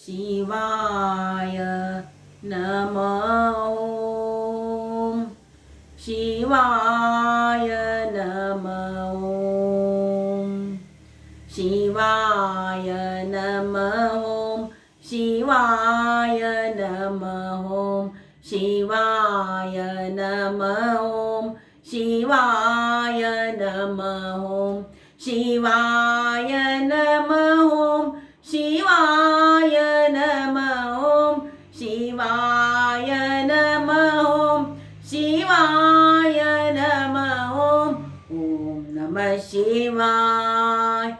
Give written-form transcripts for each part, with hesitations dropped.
शिवाय नमः ॐ शिवाय नमः ॐ शिवाय नमः ॐ शिवाय नमः ॐ शिवाय नमः ॐ शिवाय नमः ॐ शिवाय नमः ॐ शिवाय नमः ॐ शिवाय नमः ॐ शिवाय नमः ॐ नमः शिवाय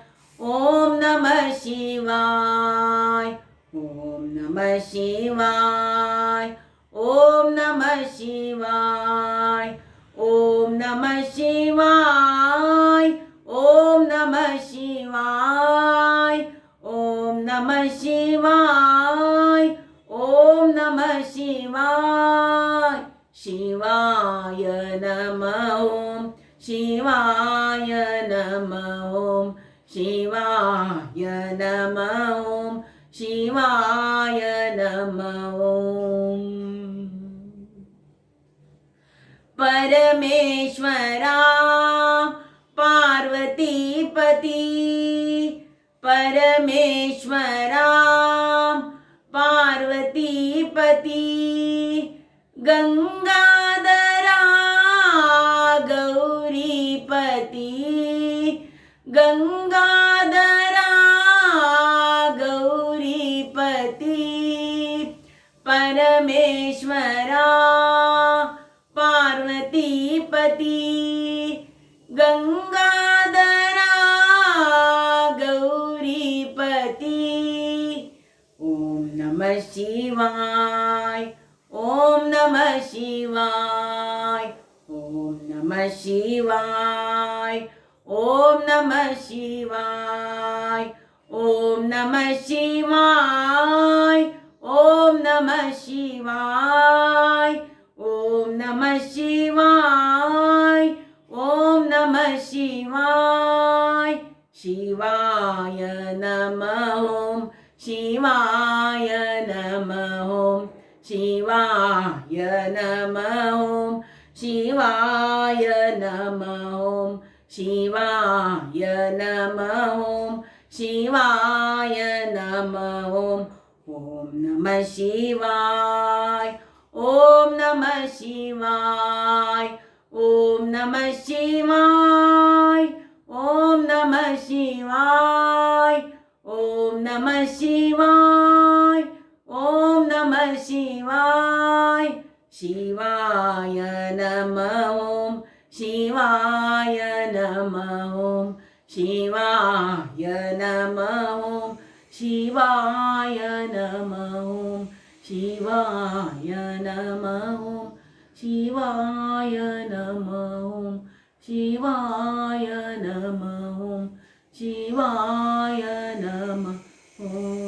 ॐ नमः शिवाय ॐ नमः शिवाय ॐ नमः शिवाय ॐ नमः शिवाय ॐ नमः शिवाय ॐ नमः शिवाय ॐ नमः शिवाय शिवाय नमः ॐ शिवाय नमः ॐ शिवाय नमः ॐ शिवाय नमः ॐ परमेश्वरा पार्वतीपति परमेश्वरा पार्वतीपति गंगाधरा गौरीपति गंगाधरा गौरीपति परमेश्वरा पार्वतीपति गंगाधरा गौरीपति ॐ नमः शिवाय ॐ नमः शिवाय ॐ नमः शिवाय ॐ नमः शिवाय ॐ नमः शिवाय ॐ नमः शिवाय ॐ नमः शिवाय ॐ नमः शिवाय शिवाय नमः ॐ शिवाय नमः ॐ शिवाय नमः ॐ शिवाय नमः ॐ शिवाय नमः ॐ शिवाय नमः ॐ नमः शिवाय ॐ नमः शिवाय ॐ नमः शिवाय ॐ नमः शिवाय ॐ नमः शिवाय ॐ नमः शिवाय शिवाय नमः ॐ शिवाय नमः ॐ शिवाय नमः ॐ शिवाय नमः ॐ शिवाय नमः ॐ शिवाय नमः ॐ शिवाय नमः ॐ शिवाय नमः ॐ